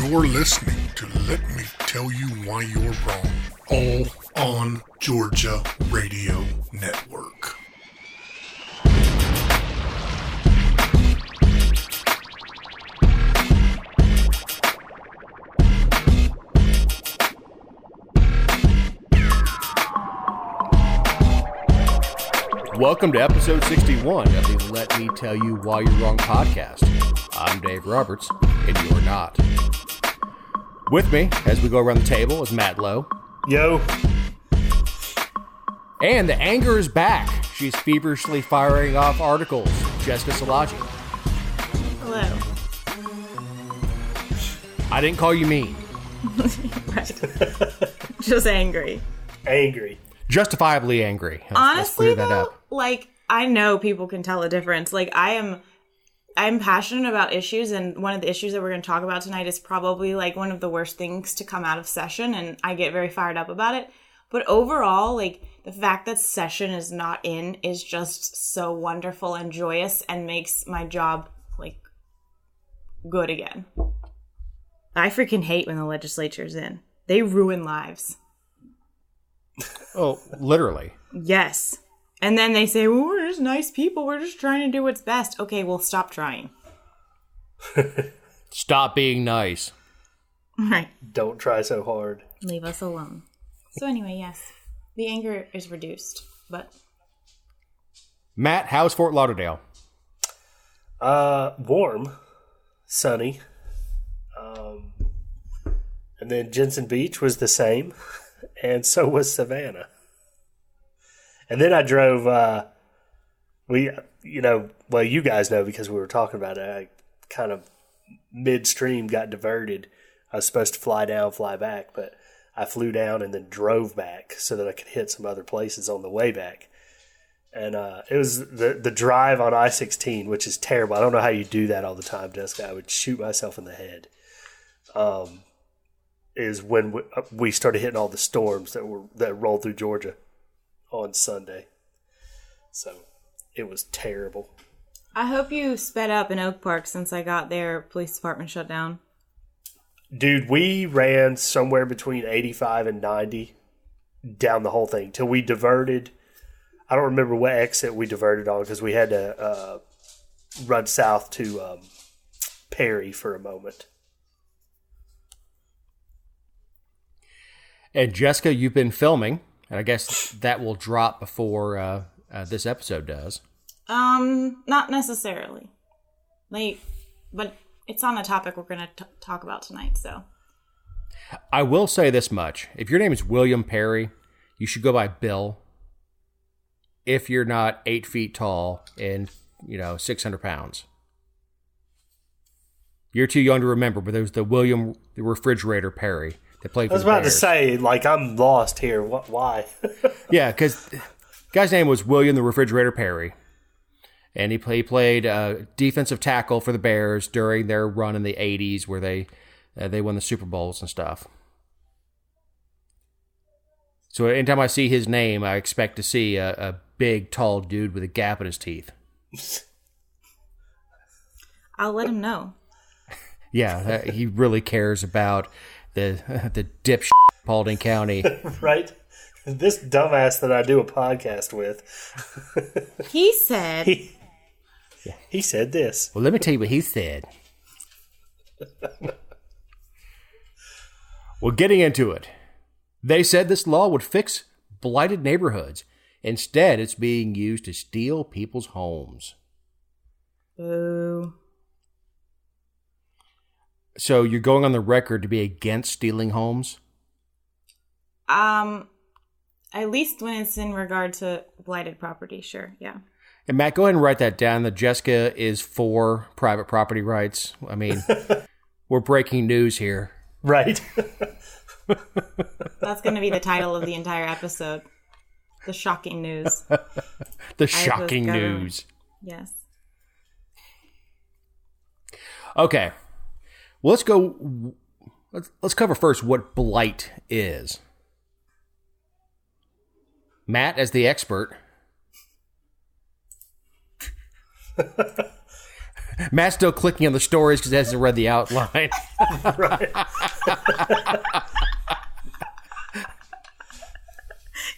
You're listening to Let Me Tell You Why You're Wrong, all on Georgia Radio Network. Welcome to episode 61 of the Let Me Tell You Why You're Wrong podcast. I'm Dave Roberts, and you're not. With me, as we go around the table, is Matt Lowe. Yo. And the anger is back. She's feverishly firing off articles. Jessica Szilagyi. Hello. I didn't call you mean. Right. Just angry. Angry. Justifiably angry. Let's Honestly, clear that though, up. like, I know people can tell a difference. Like, I'm passionate about issues, and one of the issues that we're going to talk about tonight is probably, like, one of the worst things to come out of session, and I get very fired up about it. But overall, like, the fact that session is not in is just so wonderful and joyous and makes my job, like, good again. I freaking hate when the legislature's in. They ruin lives. Oh, literally. Yes. And then they say, well, we're just nice people. We're just trying to do what's best. Okay, well, stop trying. Stop being nice. Right. Don't try so hard. Leave us alone. So anyway, yes. The anger is reduced, but... Matt, how's Fort Lauderdale? Warm. Sunny. And then Jensen Beach was the same. And so was Savannah. And then I drove, you guys know because we were talking about it. I kind of midstream got diverted. I was supposed to fly down, fly back, but I flew down and then drove back so that I could hit some other places on the way back. And it was the drive on I-16, which is terrible. I don't know how you do that all the time, Jessica. I would shoot myself in the head. Is when we started hitting all the storms that rolled through Georgia on Sunday. So it was terrible. I hope you sped up in Oak Park since I got there. Police department shut down. Dude, we ran somewhere between 85 and 90 down the whole thing till we diverted. I don't remember what exit we diverted on because we had to run south to Perry for a moment. And Jessica, you've been filming, and I guess that will drop before this episode does. Not necessarily. But it's on a topic we're going to talk about tonight, so. I will say this much. If your name is William Perry, you should go by Bill. If you're not 8 feet tall and, 600 pounds. You're too young to remember, but there was the William the Refrigerator Perry. I was about to say, I'm lost here. Why? Yeah, because the guy's name was William the Refrigerator Perry. And he played defensive tackle for the Bears during their run in the 80s where they won the Super Bowls and stuff. So anytime I see his name, I expect to see a big, tall dude with a gap in his teeth. I'll let him know. Yeah, he really cares about the dipshit Paulding County. Right? This dumbass that I do a podcast with. He said. He said this. Well, let me tell you what he said. Well, getting into it. They said this law would fix blighted neighborhoods. Instead, it's being used to steal people's homes. Boo. So you're going on the record to be against stealing homes? At least when it's in regard to blighted property, sure, yeah. And Matt, go ahead and write that down that Jessica is for private property rights. I mean, we're breaking news here. Right. That's going to be the title of the entire episode. The shocking news. The shocking news. Yes. Okay. Well, let's cover first what blight is. Matt, as the expert, Matt's still clicking on the stories because he hasn't read the outline. Right.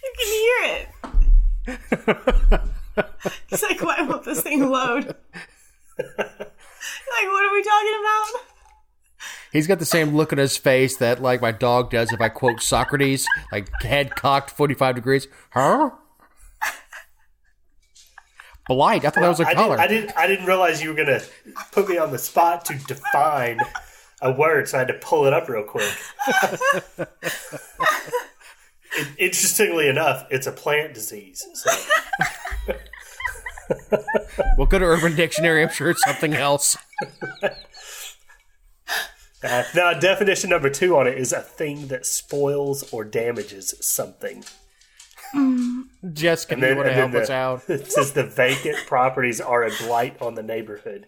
You can hear it. He's like, why won't this thing load? Like, what are we talking about? He's got the same look on his face that, like, my dog does if I quote Socrates, like, head cocked 45 degrees. Huh? Blight. I thought that was a color. I didn't realize you were going to put me on the spot to define a word, so I had to pull it up real quick. Interestingly enough, it's a plant disease. So. We'll go to Urban Dictionary. I'm sure it's something else. Now, definition number 2 on it is a thing that spoils or damages something. Jessica, you want to help us out? It says the vacant properties are a blight on the neighborhood.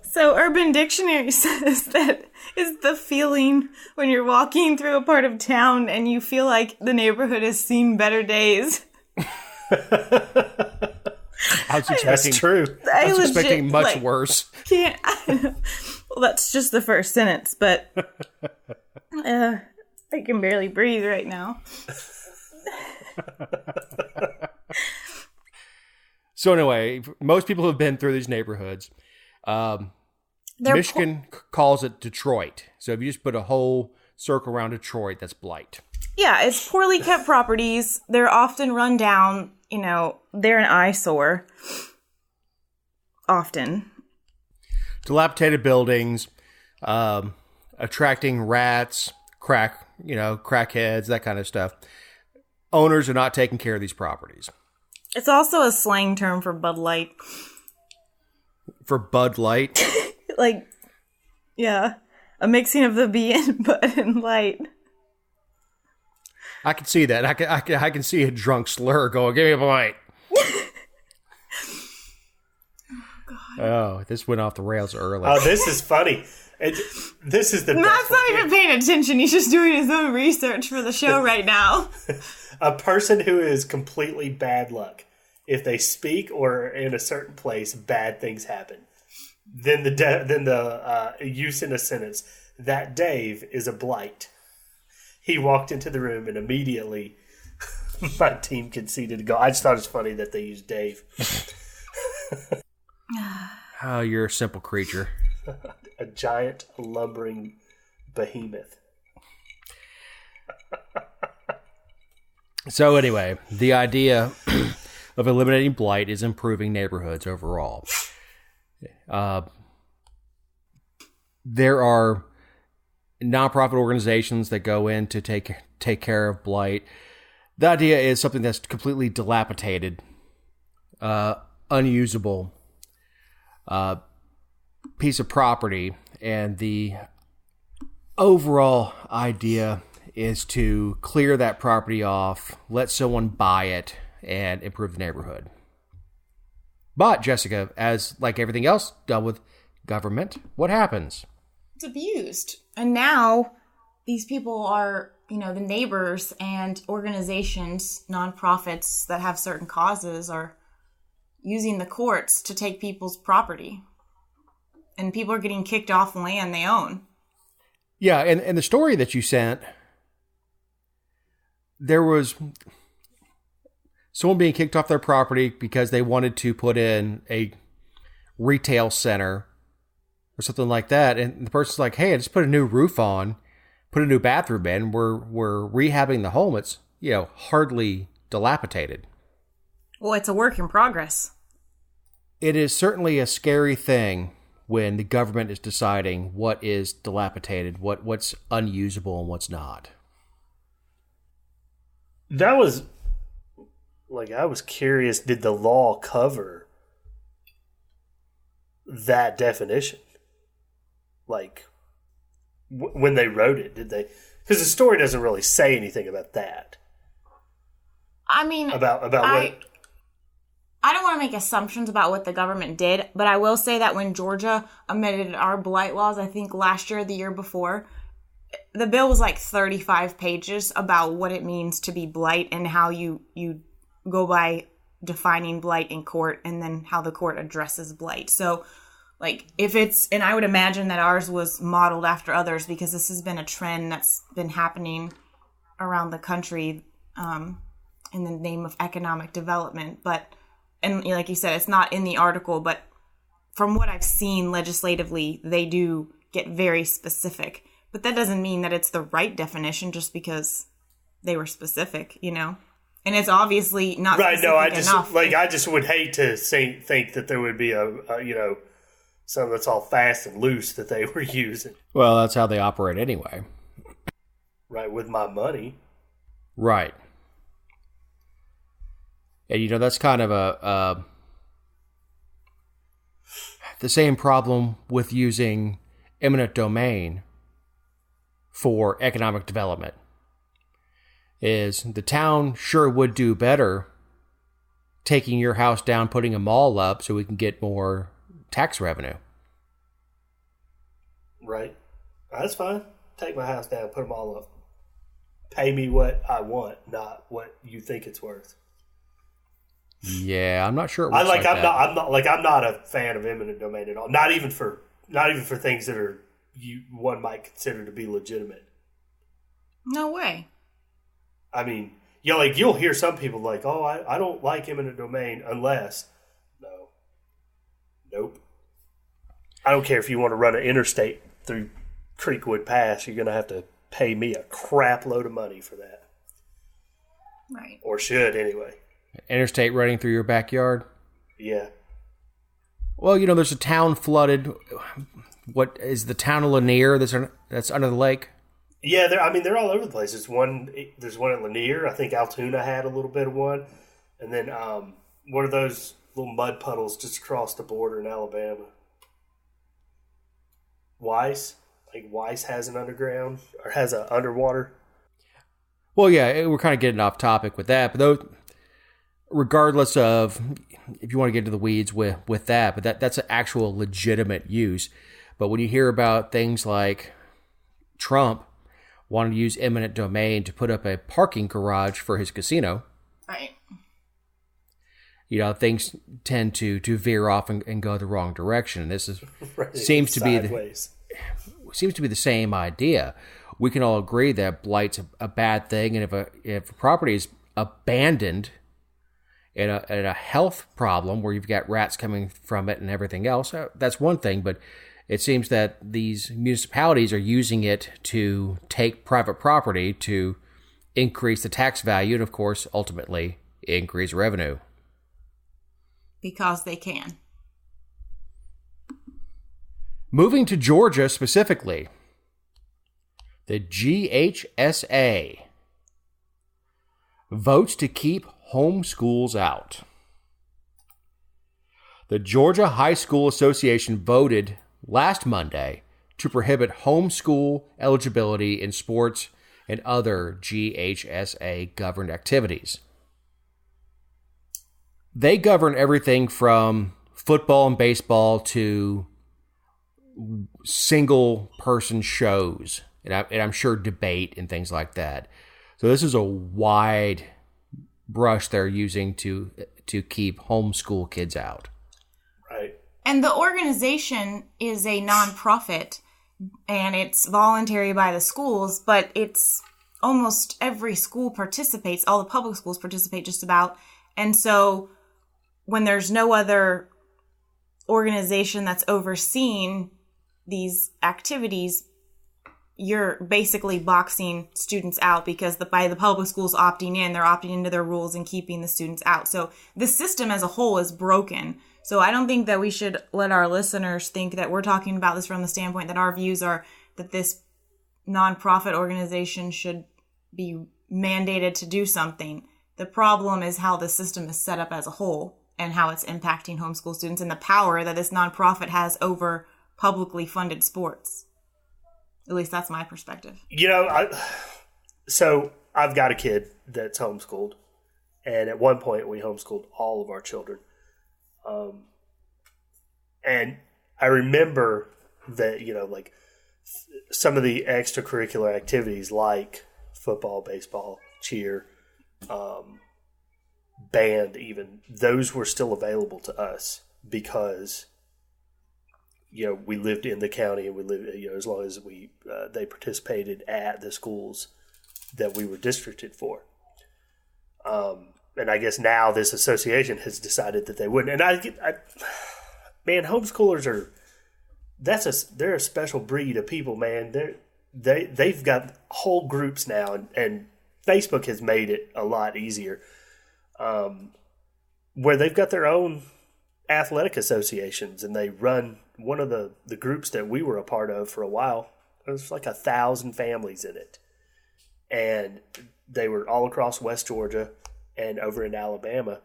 So Urban Dictionary says that is the feeling when you're walking through a part of town and you feel like the neighborhood has seen better days. That's true. I was expecting much worse. Well, that's just the first sentence, but I can barely breathe right now. So anyway, most people have been through these neighborhoods. Michigan calls it Detroit. So if you just put a whole circle around Detroit, that's blight. Yeah, it's poorly kept properties. They're often run down. You know, they're an eyesore. Often. Dilapidated buildings, attracting rats, crackheads, that kind of stuff. Owners are not taking care of these properties. It's also a slang term for Bud Light. For Bud Light? Like, yeah. A mixing of the B and Bud and Light. I can see that. I can see a drunk slur going, give me a Light. Oh, this went off the rails early. Oh, this is funny. This is the best. Matt's not even paying attention. He's just doing his own research for the show right now. A person who is completely bad luck. If they speak or are in a certain place, bad things happen. Then the use in a sentence, that Dave is a blight. He walked into the room and immediately my team conceded a goal. I just thought it's funny that they used Dave. Oh, you're a simple creature. A giant lumbering behemoth. So anyway, the idea of eliminating blight is improving neighborhoods overall. There are nonprofit organizations that go in to take care of blight. The idea is something that's completely dilapidated, unusable piece of property, and the overall idea is to clear that property off, let someone buy it, and improve the neighborhood. But, Jessica, as like everything else done with government, what happens? It's abused. And now these people are, the neighbors and organizations, nonprofits that have certain causes are using the courts to take people's property. And people are getting kicked off land they own. Yeah, and the story that you sent, there was someone being kicked off their property because they wanted to put in a retail center or something like that. And the person's like, hey, I just put a new roof on, put a new bathroom in. We're rehabbing the home. It's, hardly dilapidated. Well, it's a work in progress. It is certainly a scary thing when the government is deciding what is dilapidated, what's unusable and what's not. That was, I was curious, did the law cover that definition? When they wrote it, did they? Because the story doesn't really say anything about that. I mean, about what... I don't want to make assumptions about what the government did, but I will say that when Georgia amended our blight laws, I think last year or the year before, the bill was 35 pages about what it means to be blight and how you go by defining blight in court and then how the court addresses blight. So, like, if it's, and I would imagine that ours was modeled after others because this has been a trend that's been happening around the country in the name of economic development. But, and like you said, it's not in the article, but from what I've seen legislatively, they do get very specific. But that doesn't mean that it's the right definition just because they were specific, you know? And it's obviously not right. No, I enough. just would hate to think that there would be a something that's all fast and loose that they were using. Well, that's how they operate anyway. Right, with my money. Right. And that's kind of the same problem with using eminent domain for economic development. Is the town sure would do better taking your house down, putting a mall up so we can get more tax revenue. Right. That's fine. Take my house down, put them all up. Pay me what I want, not what you think it's worth. Yeah, I'm not sure. I'm not a fan of eminent domain at all. Not even for things that are one might consider to be legitimate. No way. I mean, you'll hear some people like, oh, I don't like eminent domain unless, nope. I don't care if you want to run an interstate through Creekwood Pass, you're going to have to pay me a crap load of money for that. Right. Or should, anyway. Interstate running through your backyard? Yeah. Well, there's a town flooded. What is the town of Lanier that's under the lake? Yeah, they're all over the place. There's one at Lanier. I think Altoona had a little bit of one. And then what are those little mud puddles just across the border in Alabama? Weiss? I think Weiss has an underground or has an underwater. Well, yeah, we're kind of getting off topic with that. But regardless of if you want to get into the weeds with that, but that's an actual legitimate use. But when you hear about things like Trump wanted to use eminent domain to put up a parking garage for his casino. Right. Things tend to veer off and go the wrong direction. This is right. seems to be the same idea. We can all agree that blight's a bad thing, and if a property is abandoned in a health problem where you've got rats coming from it and everything else, that's one thing. But it seems that these municipalities are using it to take private property to increase the tax value and, of course, ultimately increase revenue. Because they can. Moving to Georgia specifically, the GHSA votes to keep homeschools out. The Georgia High School Association voted last Monday to prohibit homeschool eligibility in sports and other GHSA governed activities. They govern everything from football and baseball to single person shows, and I'm sure debate and things like that. So this is a wide brush they're using to keep homeschool kids out. Right. And the organization is a nonprofit, and it's voluntary by the schools, but it's almost every school participates. All the public schools participate just about. And so when there's no other organization that's overseeing these activities, you're basically boxing students out because by the public schools opting in, they're opting into their rules and keeping the students out. So the system as a whole is broken. So I don't think that we should let our listeners think that we're talking about this from the standpoint that our views are that this nonprofit organization should be mandated to do something. The problem is how the system is set up as a whole and how it's impacting homeschool students and the power that this nonprofit has over publicly funded sports. At least that's my perspective. So I've got a kid that's homeschooled, and at one point we homeschooled all of our children. And I remember that, like some of the extracurricular activities like football, baseball, cheer, banned even, those were still available to us because, we lived in the county and we lived, as long as they participated at the schools that we were districted for. And I guess now this association has decided that they wouldn't. And man, homeschoolers they're a special breed of people, man. They've got whole groups now, and Facebook has made it a lot easier, where they've got their own athletic associations, and they run one of the groups that we were a part of for a while. There was like 1,000 families in it, and they were all across West Georgia and over in Alabama,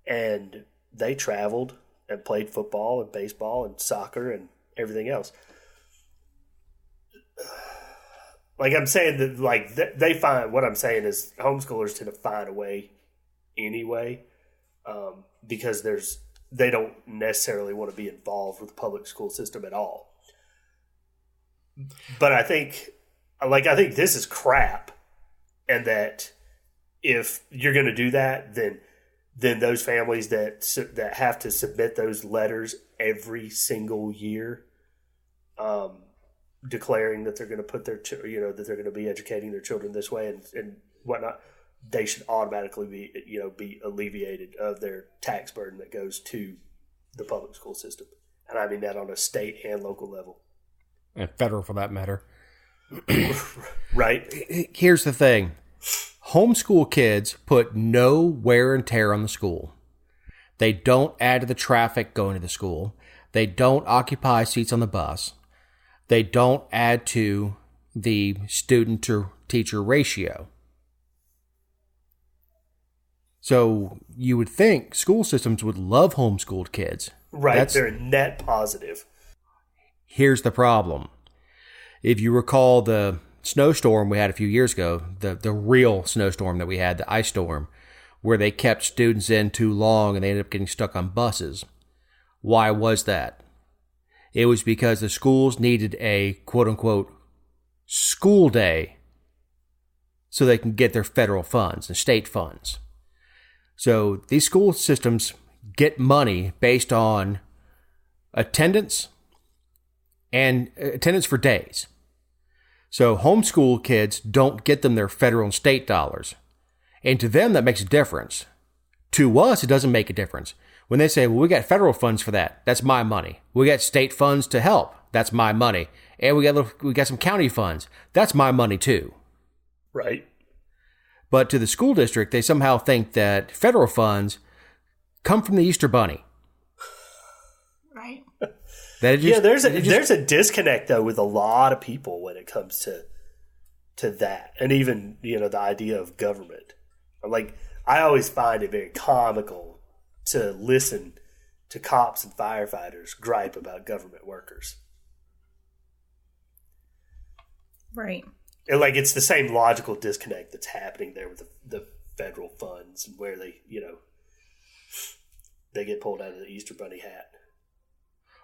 and they traveled and played football and baseball and soccer and everything else. Like I'm saying that, they find, what I'm saying is homeschoolers tend to find a way anyway, because they don't necessarily want to be involved with the public school system at all. But I think this is crap, and that if you're going to do that, then those families that have to submit those letters every single year, declaring that they're going to put that they're going to be educating their children this way and whatnot, they should automatically be alleviated of their tax burden that goes to the public school system. And I mean that on a state and local level. And federal, for that matter. Right. Here's the thing. Homeschool kids put no wear and tear on the school. They don't add to the traffic going to the school. They don't occupy seats on the bus. They don't add to the student-to-teacher ratio. So you would think school systems would love homeschooled kids. Right, they're net positive. Here's the problem. If you recall the snowstorm we had a few years ago, the real snowstorm that we had, the ice storm, where they kept students in too long and they ended up getting stuck on buses. Why was that? It was because the schools needed a quote-unquote school day so they can get their federal funds and state funds. So these school systems get money based on attendance and attendance for days. So homeschool kids don't get them their federal and state dollars. And to them, that makes a difference. To us, it doesn't make a difference. When they say, well, we got federal funds for that, that's my money. We got state funds to help, that's my money. And we got some county funds, that's my money too. Right. But to the school district, they somehow think that federal funds come from the Easter Bunny. Right. There's a disconnect though with a lot of people when it comes to that, and even the idea of government. Like, I always find it very comical to listen to cops and firefighters gripe about government workers. Right. And it's the same logical disconnect that's happening there with the federal funds, and where they get pulled out of the Easter Bunny hat.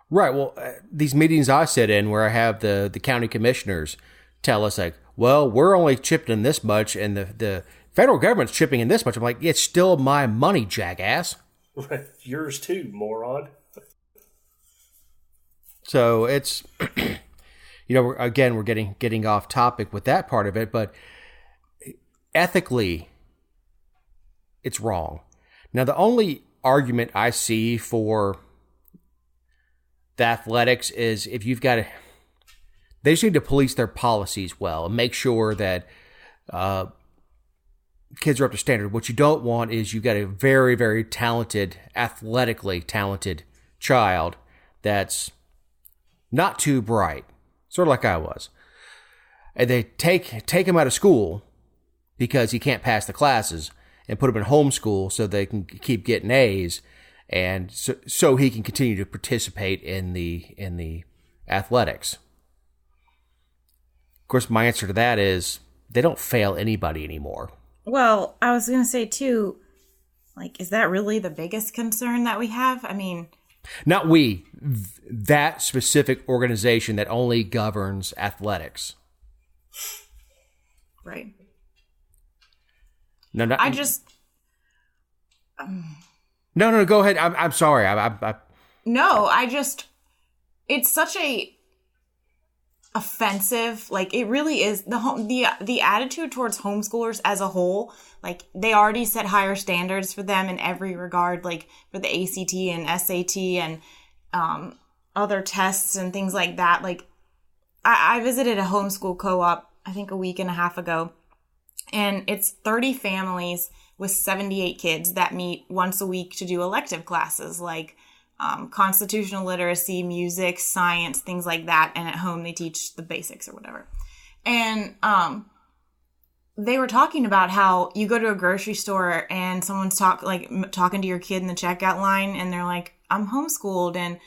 Right. Well, these meetings I sit in where I have the county commissioners tell us, like, well, we're only chipping in this much and the federal government's chipping in this much. I'm like, it's still my money, jackass. Right. Yours too, moron. So it's, again, we're getting off topic with that part of it, but ethically, it's wrong. Now, the only argument I see for the athletics is if you've got they just need to police their policies well and make sure that kids are up to standard. What you don't want is you've got a very, very talented, athletically talented child that's not too bright, sort of like I was. And they take him out of school because he can't pass the classes and put him in homeschool so they can keep getting A's, and so he can continue to participate in the athletics. Of course, my answer to that is they don't fail anybody anymore. Well, I was going to say, too, is that really the biggest concern that we have? I mean... Not we. That specific organization that only governs athletics. Right. No, I just... No, go ahead. I'm sorry. No, it's such a offensive, like, it really is. The attitude towards homeschoolers as a whole, like, they already set higher standards for them in every regard, like for the ACT and SAT and other tests and things like that. Like, I visited a homeschool co-op, I think a week and a half ago, and it's 30 families with 78 kids that meet once a week to do elective classes like constitutional literacy, music, science, things like that. And at home they teach the basics or whatever. And they were talking about how you go to a grocery store and someone's talking to your kid in the checkout line, and they're like, I'm homeschooled, and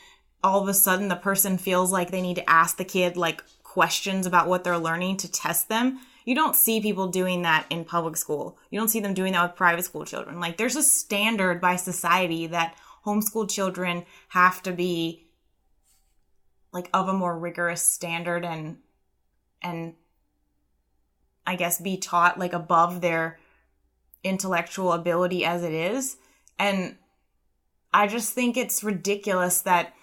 all of a sudden the person feels like they need to ask the kid like questions about what they're learning to test them. You don't see people doing that in public school. You don't see them doing that with private school children. Like, there's a standard by society that homeschool children have to be like of a more rigorous standard and I guess be taught like above their intellectual ability as it is. And I just think it's ridiculous that,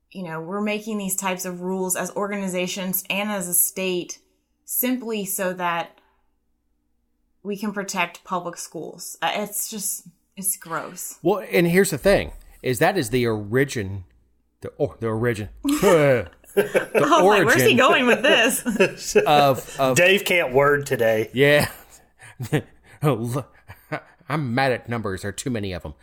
you know, we're making these types of rules as organizations and as a state simply so that we can protect public schools. It's gross. Well, and here's the thing: is that is the origin. The origin. The origin. Where's he going with this? of Dave can't word today. Yeah, I'm mad at numbers. There are too many of them.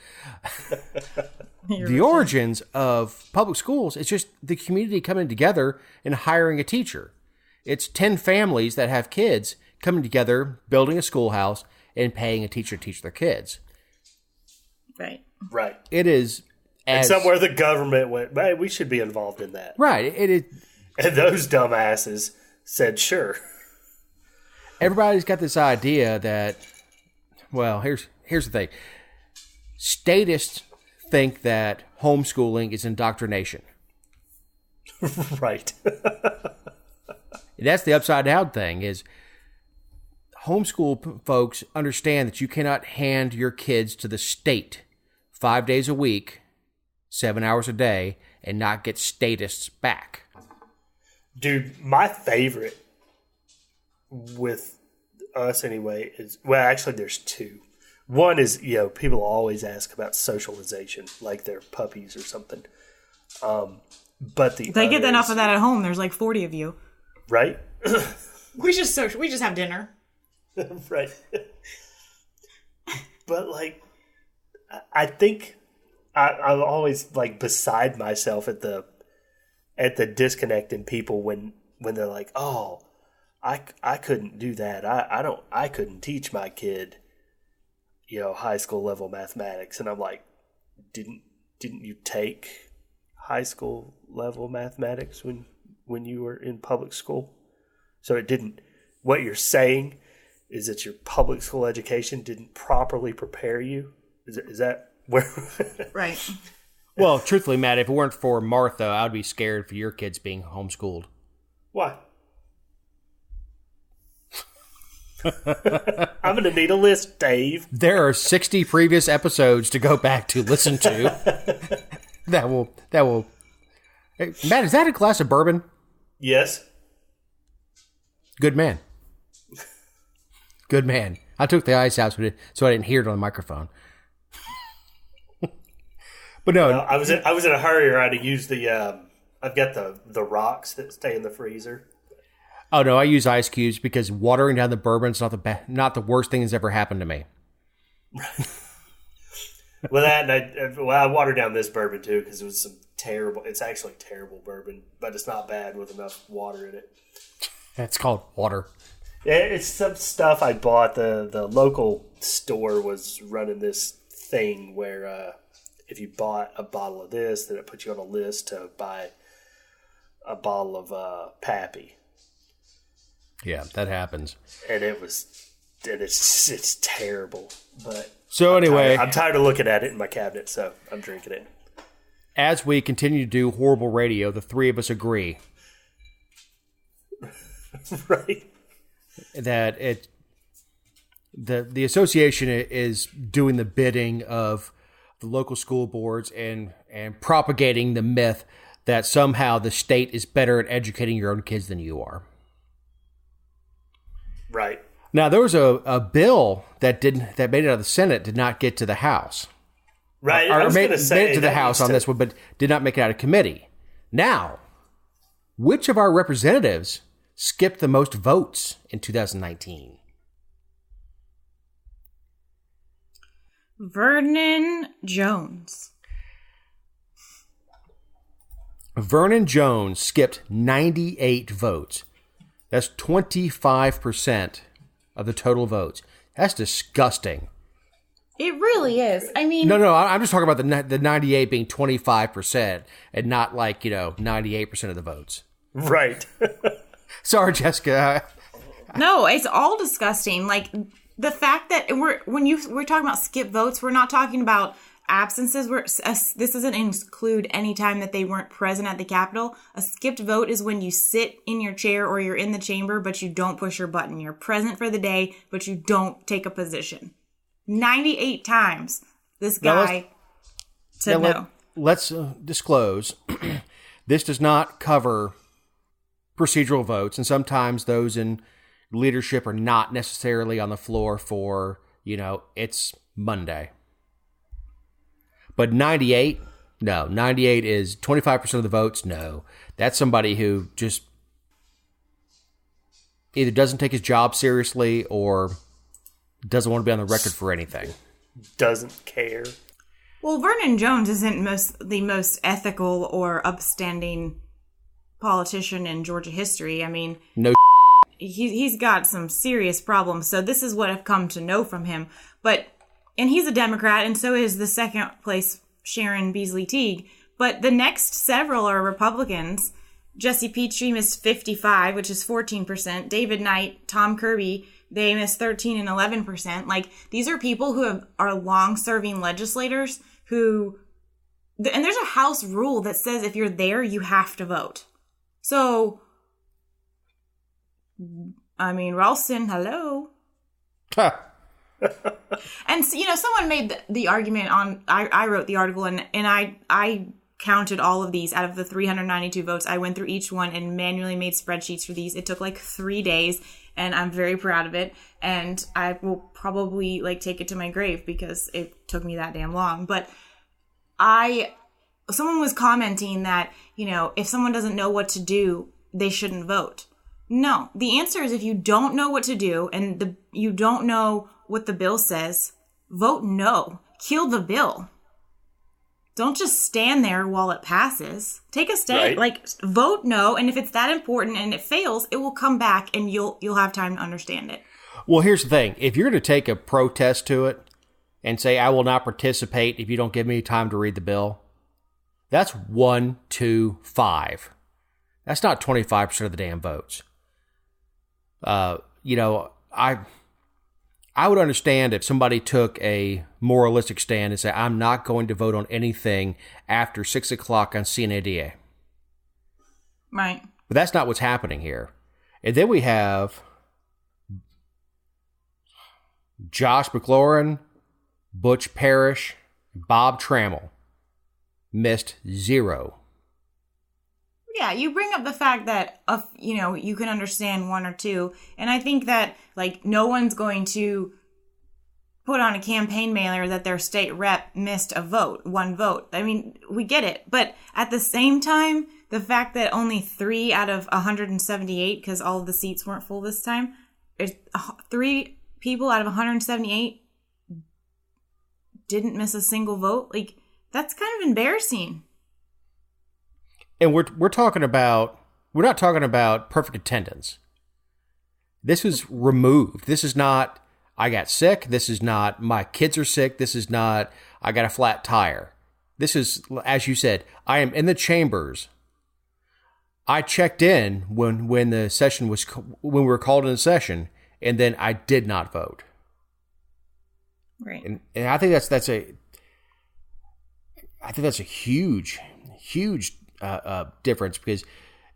The origins of public schools is just the community coming together and hiring a teacher. It's 10 families that have kids coming together, building a schoolhouse, and paying a teacher to teach their kids. Right. It is. And somewhere the government went, hey, we should be involved in that. Right. It is. And those dumbasses said, sure. Everybody's got this idea that, well, here's the thing. Statists think that homeschooling is indoctrination. Right. That's the upside down thing is homeschool folks understand that you cannot hand your kids to the state 5 days a week, 7 hours a day, and not get statists back. Dude, my favorite with us anyway is, well, actually there's two. One is, you know, people always ask about socialization, like they're puppies or something. But they get enough of that at home. There's like 40 of you. Right? We just have dinner. Right. But like, I think I'm always like beside myself at the disconnect in people when they're like, oh, I couldn't do that. I couldn't teach my kid, you know, high school level mathematics. And I'm like, didn't you take high school level mathematics when you were in public school? So it didn't, what you're saying is that your public school education didn't properly prepare you? Is that where? Right. Well, truthfully, Matt, if it weren't for Martha, I would be scared for your kids being homeschooled. Why? I'm going to need a list, Dave. There are 60 previous episodes to go back to listen to. That will. Hey, Matt, is that a glass of bourbon? Yes. Good man. Good man. I took the ice out so I didn't hear it on the microphone. But no, I was in a hurry. I had to use the. I've got the rocks that stay in the freezer. Oh no, I use ice cubes because watering down the bourbon's not the worst thing that's ever happened to me. Well, I watered down this bourbon too because it was some terrible. It's actually terrible bourbon, but it's not bad with enough water in it. It's called water. It's some stuff I bought. The local store was running this thing where if you bought a bottle of this, then it put you on a list to buy a bottle of Pappy. Yeah, that happens. And it's terrible. But so anyway, I'm tired of looking at it in my cabinet, so I'm drinking it. As we continue to do horrible radio, the three of us agree. Right. That the association is doing the bidding of the local school boards and propagating the myth that somehow the state is better at educating your own kids than you are. Right. Now, there was a bill that made it out of the Senate, did not get to the House. Right. Or made it to the House on this one, but did not make it out of committee. Now, which of our representatives skipped the most votes in 2019? Vernon Jones. Vernon Jones skipped 98 votes. That's 25% of the total votes. That's disgusting. It really is. I mean... No, I'm just talking about the 98 being 25% and not 98% of the votes. Right. Sorry, Jessica. No, it's all disgusting. Like, the fact that we're talking about skip votes, we're not talking about absences. This doesn't include any time that they weren't present at the Capitol. A skipped vote is when you sit in your chair or you're in the chamber, but you don't push your button. You're present for the day, but you don't take a position. 98 times this guy said no. Let's disclose, this does not cover procedural votes, and sometimes those in leadership are not necessarily on the floor for, it's Monday. But 98, no. 98 is 25% of the votes, no. That's somebody who just either doesn't take his job seriously or doesn't want to be on the record for anything. Doesn't care. Well, Vernon Jones isn't the most ethical or upstanding politician in Georgia history. I mean, no, he's got some serious problems. So this is what I've come to know from him. And he's a Democrat, and so is the second place Sharon Beasley Teague. But the next several are Republicans. Jesse Peachtree missed 55, which is 14%. David Knight, Tom Kirby, they missed 13 and 11%. Like, these are people who are long-serving legislators and there's a House rule that says if you're there, you have to vote. So, I mean, Ralston, hello. And, someone made the argument on, I wrote the article and I counted all of these out of the 392 votes. I went through each one and manually made spreadsheets for these. It took like 3 days and I'm very proud of it. And I will probably take it to my grave because it took me that damn long. But someone was commenting that, if someone doesn't know what to do, they shouldn't vote. No, the answer is if you don't know what to do and you don't know what the bill says, vote no. Kill the bill. Don't just stand there while it passes. Take a stand. Right. Vote no, and if it's that important and it fails, it will come back and you'll have time to understand it. Well, here's the thing. If you're going to take a protest to it and say, I will not participate if you don't give me time to read the bill, that's 1, 2, 5. That's not 25% of the damn votes. I would understand if somebody took a moralistic stand and said, I'm not going to vote on anything after 6 o'clock on CNADA. Right. But that's not what's happening here. And then we have Josh McLaurin, Butch Parrish, Bob Trammell missed 0. Yeah, you bring up the fact that, you can understand 1 or 2. And I think that, no one's going to put on a campaign mailer that their state rep missed 1 vote. I mean, we get it. But at the same time, the fact that only 3 out of 178, because all of the seats weren't full this time, 3 people out of 178 didn't miss a single vote. That's kind of embarrassing. And we're not talking about perfect attendance. This is removed. This is not, I got sick. This is not, my kids are sick. This is not, I got a flat tire. This is, as you said, I am in the chambers. I checked in when the session was, when we were called in session, and then I did not vote. Right. And I think that's a huge difference because,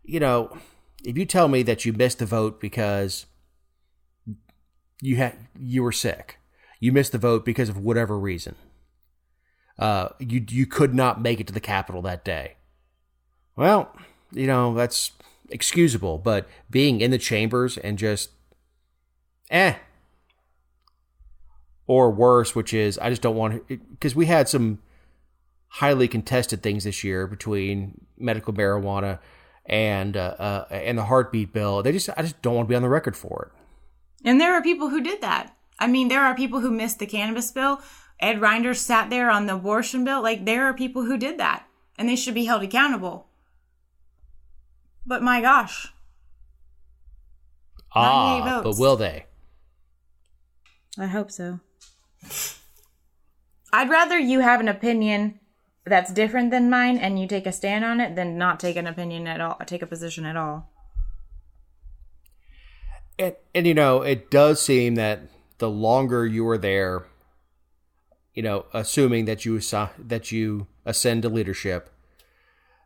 if you tell me that you missed the vote because you were sick. You missed the vote because of whatever reason. You could not make it to the Capitol that day. Well, that's excusable, but being in the chambers and just, or worse, which is, I just don't want to, because we had some highly contested things this year between medical marijuana and the heartbeat bill. I just don't want to be on the record for it. And there are people who did that. I mean, there are people who missed the cannabis bill. Ed Reinders sat there on the abortion bill. Like, there are people who did that, and they should be held accountable. But my gosh. 98 votes. But will they? I hope so. I'd rather you have an opinion that's different than mine and you take a stand on it than not take an opinion at all, take a position at all. And it does seem that the longer you are there, assuming that you ascend to leadership,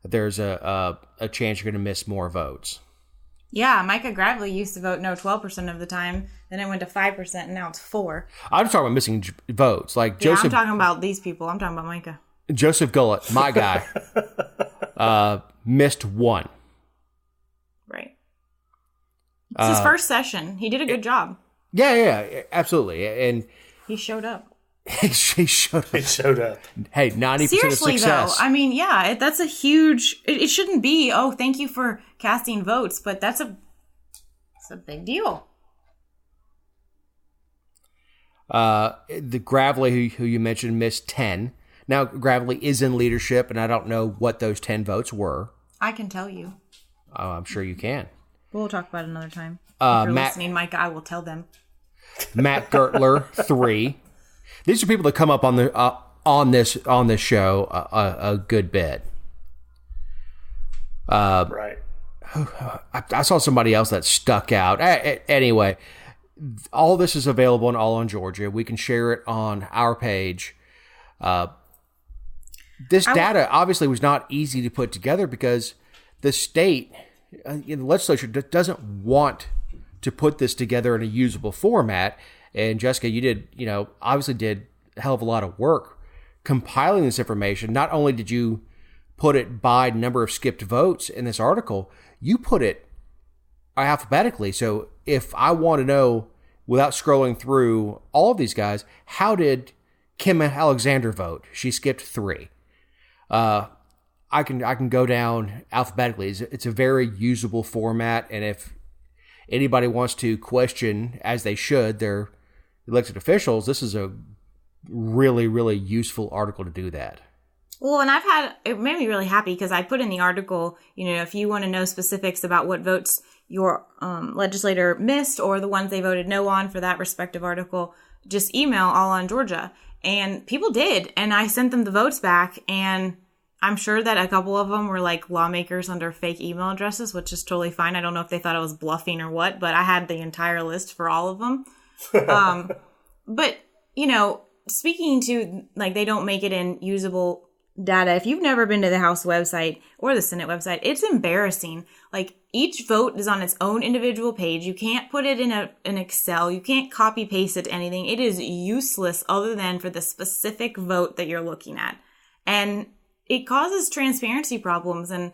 there's a chance you're going to miss more votes. Yeah, Micah Gravely used to vote no 12% of the time. Then it went to 5%, and now it's 4%. I'm talking about missing votes. Like Joseph, I'm talking about these people. I'm talking about Micah. Joseph Gullett, my guy, missed 1. Right. It's his first session. He did a good job. Yeah, absolutely. And he showed up. He showed up. Hey, 90% Seriously, of success. Though, I mean, yeah, that's a huge... It shouldn't be, oh, thank you for casting votes, but it's a big deal. The Gravely, who you mentioned, missed 10. Now, Gravely is in leadership, and I don't know what those 10 votes were. I can tell you. Oh, I'm sure you can. We'll talk about it another time. If you're listening, Micah, I will tell them. Matt Gertler, 3. These are people that come up on this show a good bit. Right. I saw somebody else that stuck out. Anyway, all this is available on All on Georgia. We can share it on our page. This data obviously was not easy to put together because the state, the legislature doesn't want to put this together in a usable format. And Jessica, you obviously did a hell of a lot of work compiling this information. Not only did you put it by number of skipped votes in this article, you put it alphabetically. So if I want to know, without scrolling through all of these guys, how did Kim Alexander vote? She skipped 3. I can go down alphabetically. It's a very usable format, and if anybody wants to question, as they should, their elected officials, this is a really, really useful article to do that. Well, and it made me really happy because I put in the article, if you want to know specifics about what votes your legislator missed or the ones they voted no on for that respective article, just email All on Georgia. And people did. And I sent them the votes back. And I'm sure that a couple of them were like lawmakers under fake email addresses, which is totally fine. I don't know if they thought it was bluffing or what, but I had the entire list for all of them. But, speaking to, they don't make it in usable data. If you've never been to the House website or the Senate website, it's embarrassing. Each vote is on its own individual page. You can't put it in an Excel. You can't copy paste it to anything. It is useless other than for the specific vote that you're looking at. And it causes transparency problems. And,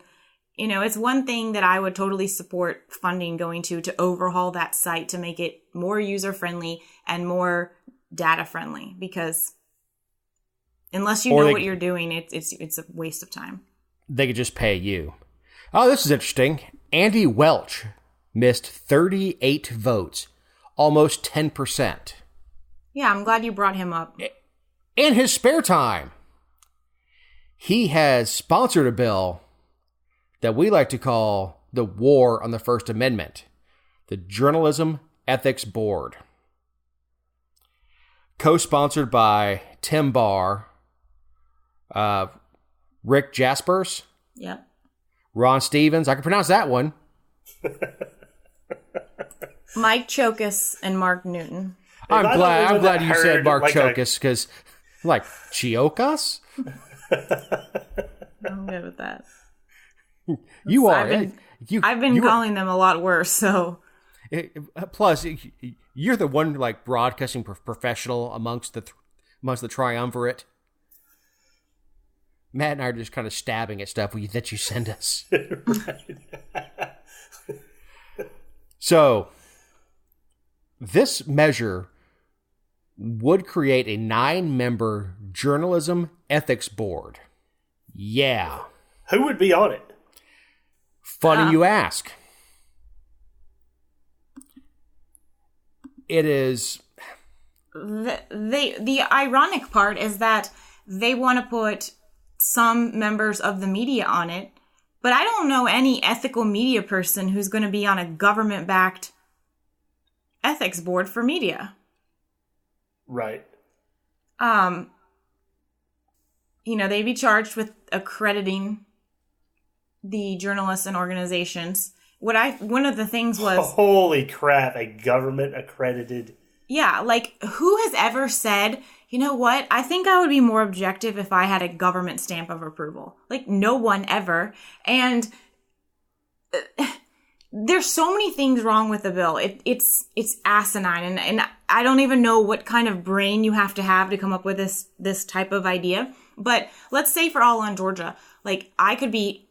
it's one thing that I would totally support funding going to overhaul that site to make it more user-friendly and more data-friendly, because unless you know what you're doing, it's a waste of time. They could just pay you. Oh, this is interesting. Andy Welch missed 38 votes, almost 10%. Yeah, I'm glad you brought him up. In his spare time, he has sponsored a bill that we like to call the War on the First Amendment, the Journalism Ethics Board. Co-sponsored by Tim Barr, Rick Jaspers. Yep. Ron Stevens. I can pronounce that one. Mike Chokas and Mark Newton. I'm glad you said Mark Chokas, because Chiokas? I'm good with that. You are. I've been calling them a lot worse, so. Plus, you're the one like broadcasting professional amongst the triumvirate. Matt and I are just kind of stabbing at stuff that you send us. So, this measure would create a 9-member journalism ethics board. Yeah. Who would be on it? Funny you ask. It is... The ironic part is that they want to put some members of the media on it, but I don't know any ethical media person who's going to be on a government-backed ethics board for media. Right. They'd be charged with accrediting the journalists and organizations. One of the things was... Holy crap, a government accredited... Yeah, like, who has ever said, you know what, I think I would be more objective if I had a government stamp of approval. Like, no one ever. And there's so many things wrong with the bill. It's asinine. And I don't even know what kind of brain you have to come up with this type of idea. But let's say for All on Georgia, like, I could be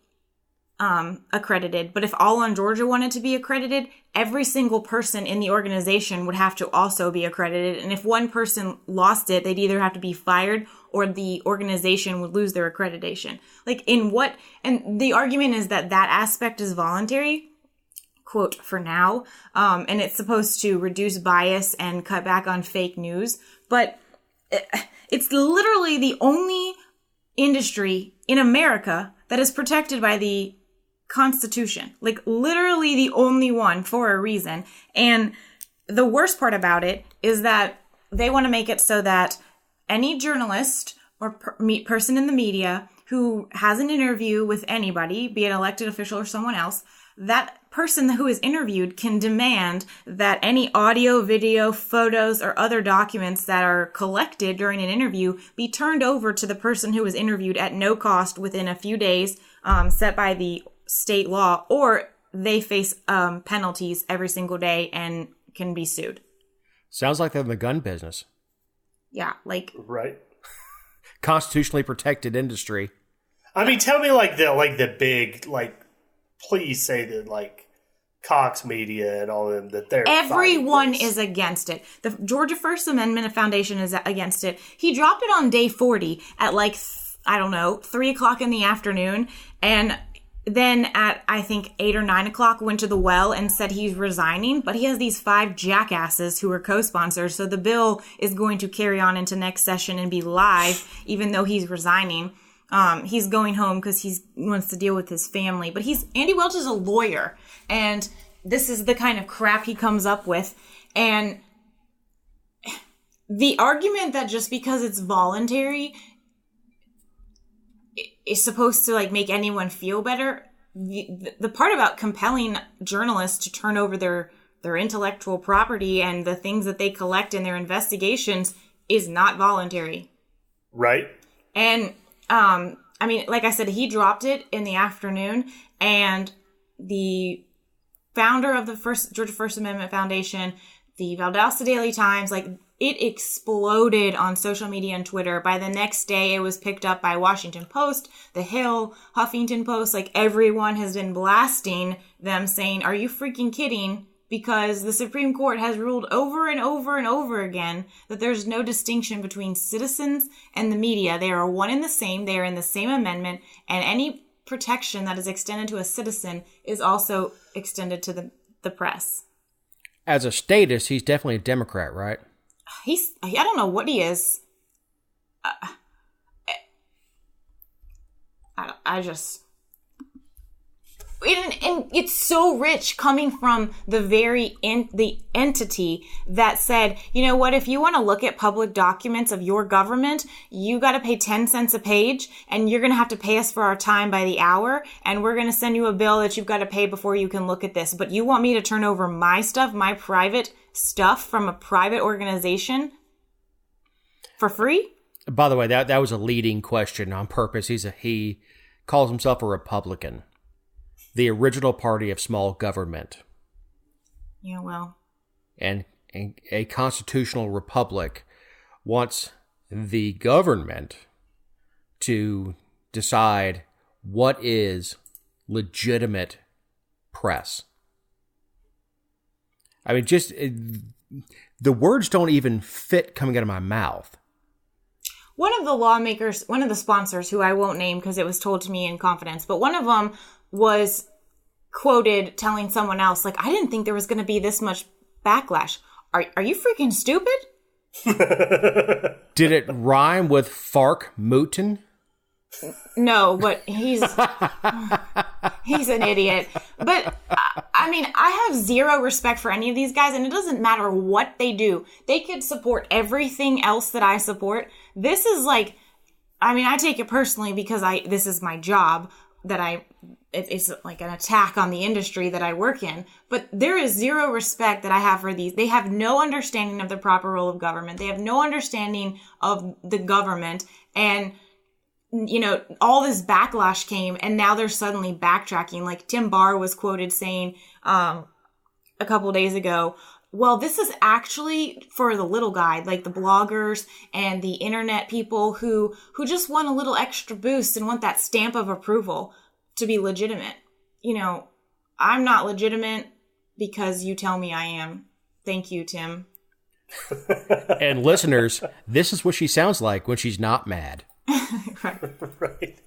accredited, but if All on Georgia wanted to be accredited, every single person in the organization would have to also be accredited. And if one person lost it, they'd either have to be fired or the organization would lose their accreditation. Like, and the argument is that aspect is voluntary, quote, for now, and it's supposed to reduce bias and cut back on fake news. But it's literally the only industry in America that is protected by the Constitution. Like, literally the only one for a reason. And the worst part about it is that they want to make it so that any journalist or person in the media who has an interview with anybody, be it an elected official or someone else, that person who is interviewed can demand that any audio, video, photos, or other documents that are collected during an interview be turned over to the person who was interviewed at no cost within a few days, set by the state law, or they face penalties every single day and can be sued. Sounds like they're in the gun business. Yeah, like... Right. Constitutionally protected industry. I mean, tell me the big, please say that, Cox Media and all of them, that they're... Everyone is against it. The Georgia First Amendment Foundation is against it. He dropped it on day 40 at 3 o'clock in the afternoon, and then at, I think, 8 or 9 o'clock went to the well and said he's resigning, but he has these 5 jackasses who are co-sponsors, so the bill is going to carry on into next session and be live, even though he's resigning. He's going home because he wants to deal with his family, but Andy Welch is a lawyer, and this is the kind of crap he comes up with. And the argument that just because it's voluntary is supposed to make anyone feel better, the part about compelling journalists to turn over their intellectual property and the things that they collect in their investigations is not voluntary. Right. And I mean, like I said, he dropped it in the afternoon, and the founder of the Georgia First Amendment Foundation, the Valdosta Daily Times, it exploded on social media and Twitter. By the next day, it was picked up by Washington Post, The Hill, Huffington Post. Everyone has been blasting them, saying, "Are you freaking kidding?" Because the Supreme Court has ruled over and over and over again that there's no distinction between citizens and the media. They are one and the same. They are in the same amendment, and any protection that is extended to a citizen is also extended to the press. As a statist, he's definitely a Democrat, right? I don't know what he is. I just... And it's so rich coming from the entity that said, you know what, if you want to look at public documents of your government, you got to pay 10 cents a page, and you're going to have to pay us for our time by the hour, and we're going to send you a bill that you've got to pay before you can look at this. But you want me to turn over my stuff, my private stuff from a private organization for free? By the way, that was a leading question on purpose. He calls himself a Republican. The original party of small government. Yeah, well. And a constitutional republic wants the government to decide what is legitimate press. I mean, just the words don't even fit coming out of my mouth. One of the lawmakers, one of the sponsors, who I won't name because it was told to me in confidence, but one of them was quoted telling someone else, like, I didn't think there was going to be this much backlash. Are you freaking stupid? Did it rhyme with Fark Mootin? No, but he's an idiot. But I mean, I have zero respect for any of these guys, and it doesn't matter what they do. They could support everything else that I support. This is like, I mean, I take it personally because this is my job it's like an attack on the industry that I work in. But there is zero respect that I have for these. They have no understanding of the proper role of government. They have no understanding of the government. And, you know, all this backlash came, and now they're suddenly backtracking. Like Tim Barr was quoted saying a couple days ago, well, this is actually for the little guy, like the bloggers and the internet people who just want a little extra boost and want that stamp of approval to be legitimate. You know, I'm not legitimate because you tell me I am. Thank you, Tim. And listeners, this is what she sounds like when she's not mad. Right.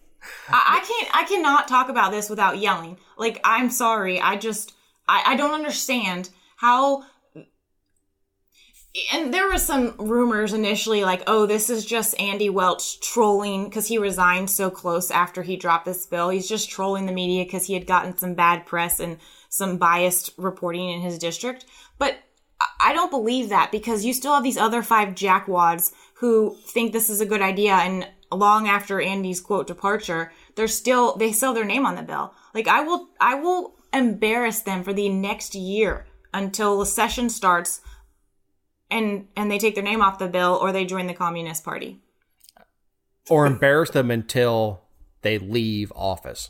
I cannot talk about this without yelling. Like, I'm sorry. I don't understand how. And there were some rumors initially like, oh, this is just Andy Welch trolling because he resigned so close after he dropped this bill. He's just trolling the media because he had gotten some bad press and some biased reporting in his district. But I don't believe that, because you still have these other 5 jackwads who think this is a good idea, and long after Andy's quote departure, they still their name on the bill. Like, I will embarrass them for the next year until the session starts and they take their name off the bill or they join the Communist Party. Or embarrass them until they leave office.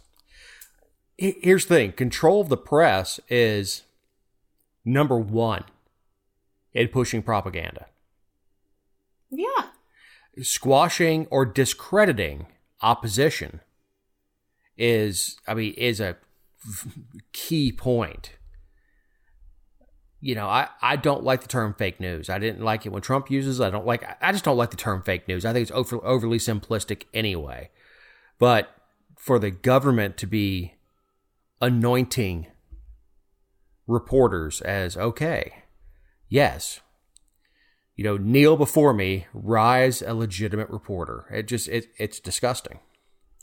Here's the thing. Control of the press is number 1 in pushing propaganda. Yeah. Squashing or discrediting opposition is a key point. You know, I don't like the term fake news. I didn't like it when Trump uses it. I just don't like the term fake news. I think it's overly simplistic anyway. But for the government to be anointing reporters as, okay, yes, you know, kneel before me, rise a legitimate reporter. It's disgusting.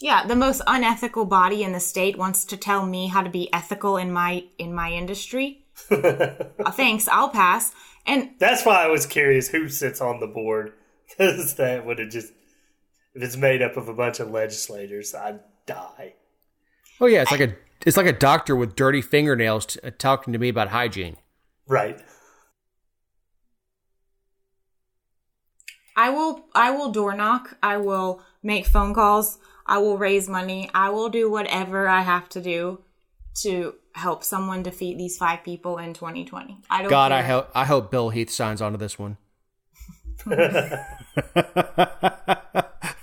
Yeah, the most unethical body in the state wants to tell me how to be ethical in my industry. Thanks, I'll pass. And that's why I was curious who sits on the board, because that would have just, if it's made up of a bunch of legislators, I'd die. Oh yeah, it's like a doctor with dirty fingernails talking to me about hygiene. Right. I will door knock. I will make phone calls. I will raise money. I will do whatever I have to do to help someone defeat these 5 people in 2020. I hope Bill Heath signs onto this one.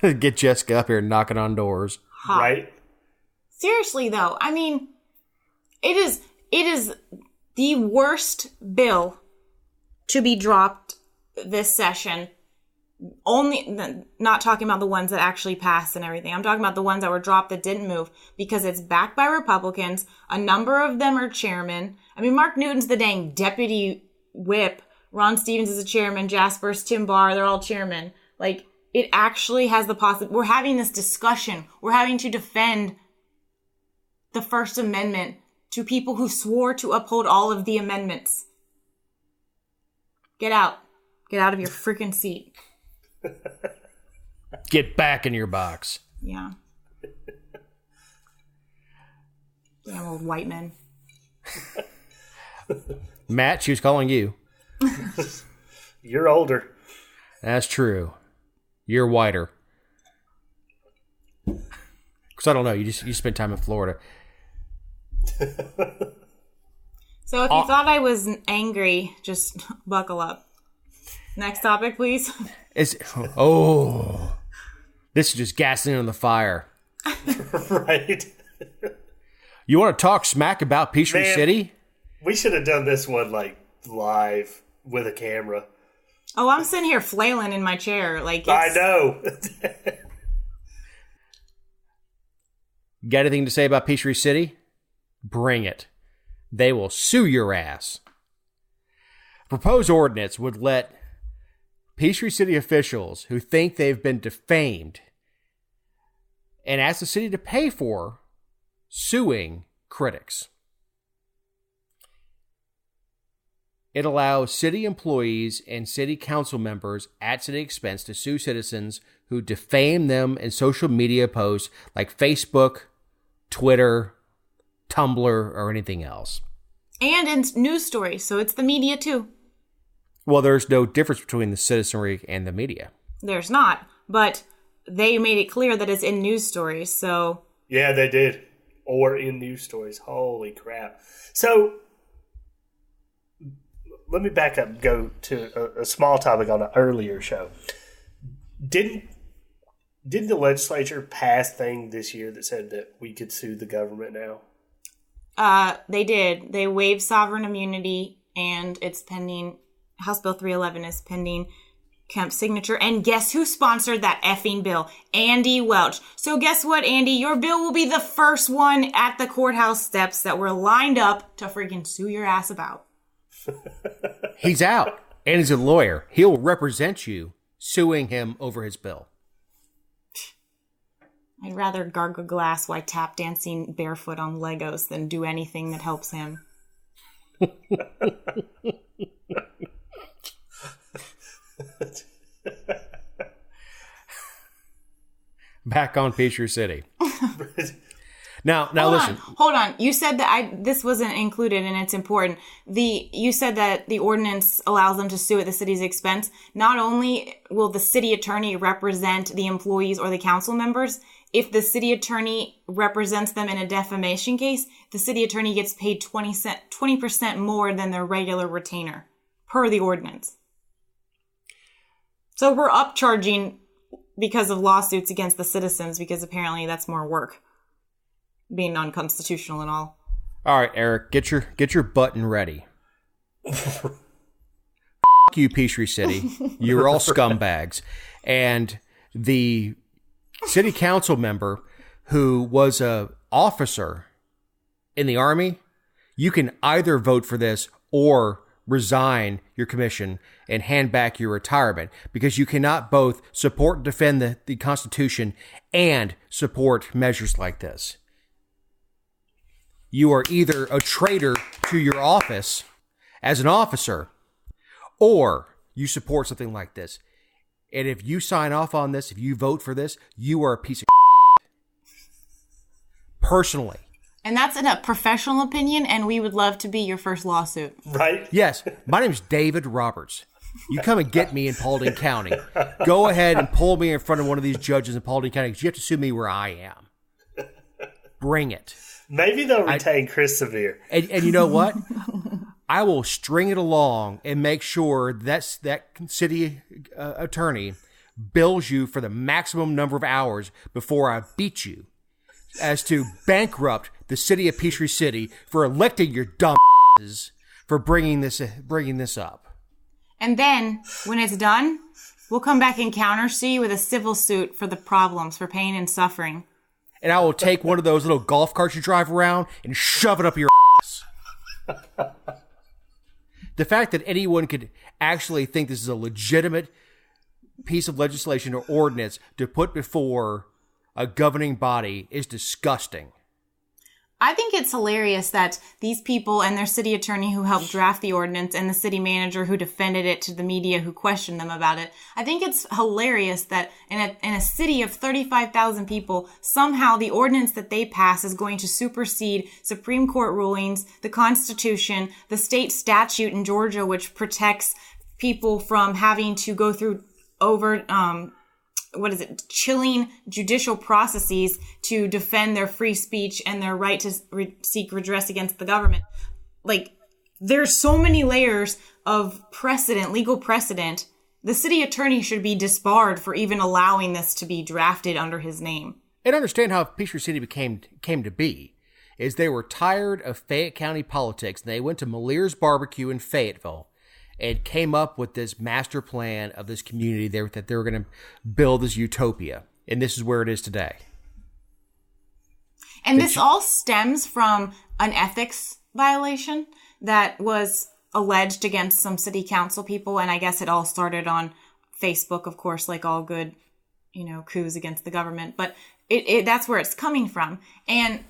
Get Jessica up here knocking on doors. Right. Seriously though, I mean, it is the worst bill to be dropped this session. Only not talking about the ones that actually passed and everything. I'm talking about the ones that were dropped that didn't move, because it's backed by Republicans. A number of them are chairmen. I mean, Mark Newton's the dang deputy whip. Ron Stevens is a chairman. Jasper's, Tim Barr, they're all chairmen. Like, it actually has the possibility. We're having this discussion. We're having to defend the First Amendment to people who swore to uphold all of the amendments. Get out. Get out of your freaking seat. Get back in your box. Yeah. Damn old white men. Matt, she was calling you. You're older. That's true. You're whiter. Because I don't know, you spent time in Florida. So if you thought I was angry, just buckle up. Next topic, please. This is just gasoline on the fire. Right. You want to talk smack about Peachtree City? We should have done this one like live with a camera. Oh, I'm sitting here flailing in my chair. I know. Got anything to say about Peachtree City? Bring it. They will sue your ass. Proposed ordinance would let Peachtree City officials who think they've been defamed and ask the city to pay for suing critics. It allows city employees and city council members at city expense to sue citizens who defame them in social media posts like Facebook, Twitter, Tumblr, or anything else. And in news stories, so it's the media too. Well, there's no difference between the citizenry and the media. There's not, but they made it clear that it's in news stories, so... Yeah, they did. Or in news stories. Holy crap. So, let me back up and go to a small topic on an earlier show. Didn't the legislature pass thing this year that said that we could sue the government now? They did. They waived sovereign immunity, and it's pending. House Bill 311 is pending Kemp's signature. And guess who sponsored that effing bill? Andy Welch. So guess what, Andy? Your bill will be the first one at the courthouse steps that we're lined up to freaking sue your ass about. He's out, and he's a lawyer. He'll represent you suing him over his bill. I'd rather gargle glass while tap dancing barefoot on Legos than do anything that helps him. Back on Peachtree City. Now listen. Hold on. You said that this wasn't included, and it's important. You said that the ordinance allows them to sue at the city's expense. Not only will the city attorney represent the employees or the council members, if the city attorney represents them in a defamation case, the city attorney gets paid 20% more than their regular retainer per the ordinance. So we're upcharging because of lawsuits against the citizens, because apparently that's more work, being unconstitutional and all. All right, Eric, get your button ready. F*** you, Peachtree City. You're all scumbags. And the city council member who was a officer in the Army, you can either vote for this or resign your commission and hand back your retirement, because you cannot both support and defend the Constitution and support measures like this. You are either a traitor to your office as an officer, or you support something like this. And if you sign off on this, if you vote for this, you are a piece of personally. And that's in a professional opinion, and we would love to be your first lawsuit. Right? Yes. My name is David Roberts. You come and get me in Paulding County. Go ahead and pull me in front of one of these judges in Paulding County, because you have to sue me where I am. Bring it. Maybe they'll retain Chris Severe. And you know what? I will string it along and make sure that city attorney bills you for the maximum number of hours before I beat you, as to bankrupt the city of Peachtree City for electing your dumb asses for bringing this up. And then, when it's done, we'll come back and countersue you with a civil suit for the problems, for pain and suffering. And I will take one of those little golf carts you drive around and shove it up your ass. The fact that anyone could actually think this is a legitimate piece of legislation or ordinance to put before a governing body is disgusting. I think it's hilarious that these people and their city attorney who helped draft the ordinance and the city manager who defended it to the media who questioned them about it, I think it's hilarious that in a city of 35,000 people, somehow the ordinance that they pass is going to supersede Supreme Court rulings, the Constitution, the state statute in Georgia, which protects people from having to go through chilling judicial processes to defend their free speech and their right to seek redress against the government. Like, there's so many layers of precedent, legal precedent. The city attorney should be disbarred for even allowing this to be drafted under his name. And understand how Peachtree City came to be. Is they were tired of Fayette County politics, and they went to Malier's Barbecue in Fayetteville and came up with this master plan of this community that they were going to build this utopia. And this is where it is today. And this all stems from an ethics violation that was alleged against some city council people. And I guess it all started on Facebook, of course, like all good, coups against the government. But that's where it's coming from. And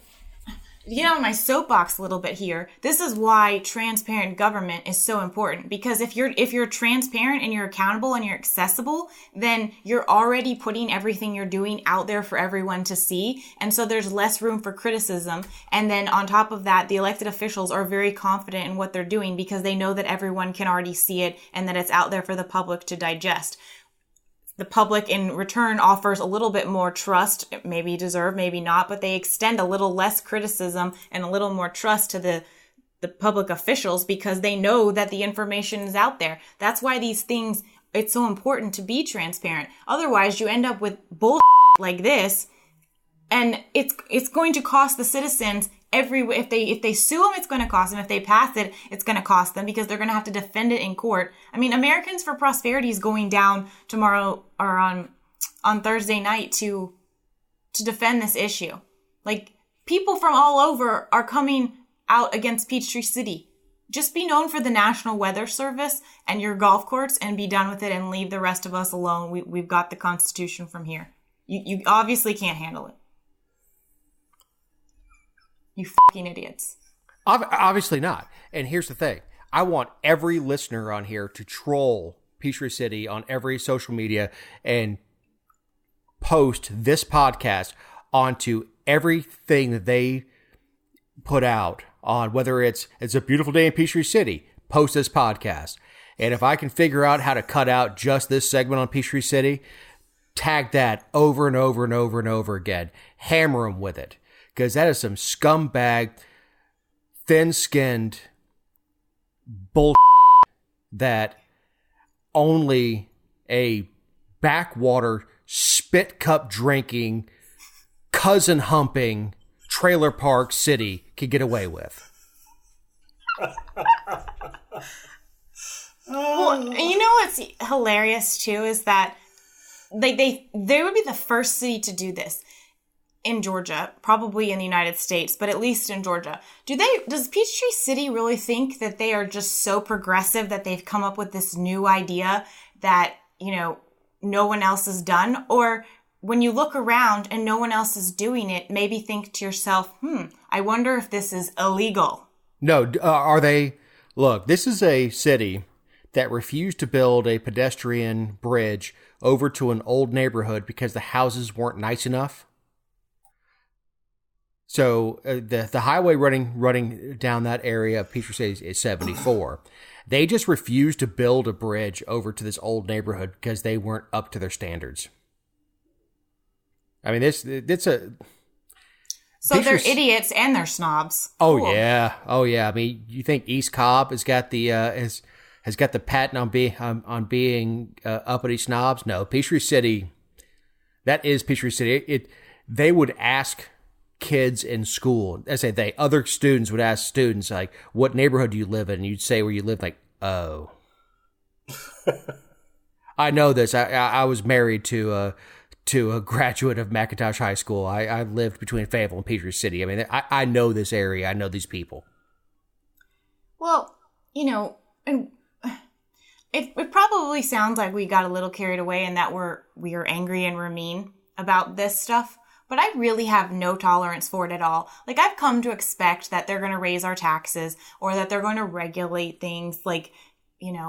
to get on my soapbox a little bit here, this is why transparent government is so important. Because if you're transparent and you're accountable and you're accessible, then you're already putting everything you're doing out there for everyone to see. And so there's less room for criticism. And then on top of that, the elected officials are very confident in what they're doing because they know that everyone can already see it and that it's out there for the public to digest. The public in return offers a little bit more trust, maybe deserved, maybe not, but they extend a little less criticism and a little more trust to the public officials because they know that the information is out there. That's why these things, it's so important to be transparent. Otherwise, you end up with bullshit like this, and it's going to cost the citizens if they sue them, it's going to cost them. If they pass it, it's going to cost them because they're going to have to defend it in court. I mean, Americans for Prosperity is going down tomorrow or on Thursday night to defend this issue. Like, people from all over are coming out against Peachtree City. Just be known for the National Weather Service and your golf course and be done with it and leave the rest of us alone. We've got the Constitution from here. You obviously can't handle it. You fucking idiots. Obviously not. And here's the thing. I want every listener on here to troll Peachtree City on every social media and post this podcast onto everything that they put out on, whether it's a beautiful day in Peachtree City, post this podcast. And if I can figure out how to cut out just this segment on Peachtree City, tag that over and over and over and over again. Hammer them with it. Because that is some scumbag, thin-skinned bullshit that only a backwater, spit cup drinking, cousin humping, trailer park city could get away with. Well, you know what's hilarious too is that they would be the first city to do this. In Georgia, probably in the United States, but at least in Georgia. Does Peachtree City really think that they are just so progressive that they've come up with this new idea that, no one else has done? Or when you look around and no one else is doing it, maybe think to yourself, I wonder if this is illegal. No, are they? Look, this is a city that refused to build a pedestrian bridge over to an old neighborhood because the houses weren't nice enough. So the highway running down that area of Peachtree City is 74. They just refused to build a bridge over to this old neighborhood because they weren't up to their standards. I mean, it's a... So they're idiots and they're snobs. Oh, cool. Yeah. Oh, yeah. I mean, you think East Cobb has got the has got the patent on being uppity snobs? No, Peachtree City, that is Peachtree City. They would ask kids in school, other students would ask students, like, what neighborhood do you live in? And you'd say where you live, like, oh. I know this. I was married to a graduate of McIntosh High School. I lived between Fayetteville and Peachtree City. I mean, I know this area. I know these people. Well, and it probably sounds like we got a little carried away and that we are angry and we're mean about this stuff. But I really have no tolerance for it at all. Like, I've come to expect that they're going to raise our taxes or that they're going to regulate things like,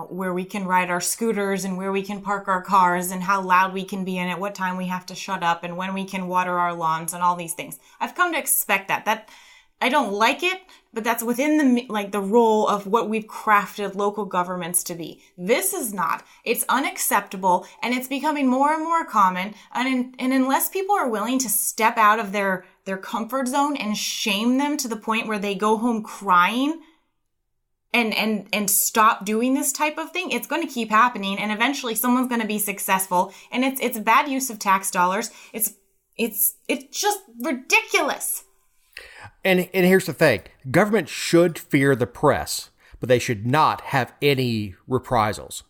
where we can ride our scooters and where we can park our cars and how loud we can be and at what time we have to shut up and when we can water our lawns and all these things. I've come to expect that. I don't like it, but that's within the role of what we've crafted local governments to be. This is not. It's unacceptable, and it's becoming more and more common. And unless people are willing to step out of their comfort zone and shame them to the point where they go home crying and stop doing this type of thing, it's going to keep happening, and eventually someone's going to be successful, and it's bad use of tax dollars. It's just ridiculous. And here's the thing. Government should fear the press, but they should not have any reprisals.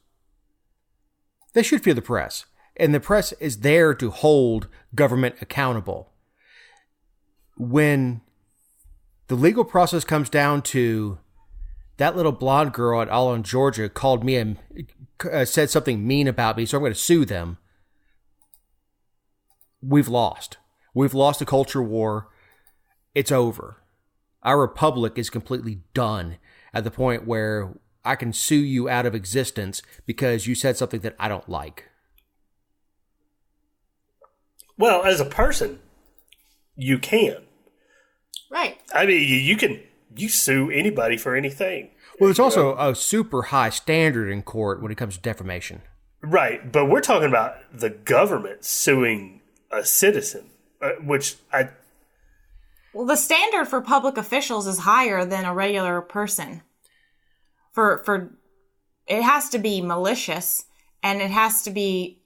They should fear the press. And the press is there to hold government accountable. When the legal process comes down to that little blonde girl at All in Georgia called me and said something mean about me, so I'm going to sue them. We've lost. We've lost the culture war. It's over. Our republic is completely done at the point where I can sue you out of existence because you said something that I don't like. Well, as a person, you can. Right. I mean, you sue anybody for anything. Well, there's also a super high standard in court when it comes to defamation. Right, but we're talking about the government suing a citizen, Well, the standard for public officials is higher than a regular person. For it has to be malicious, and it has to be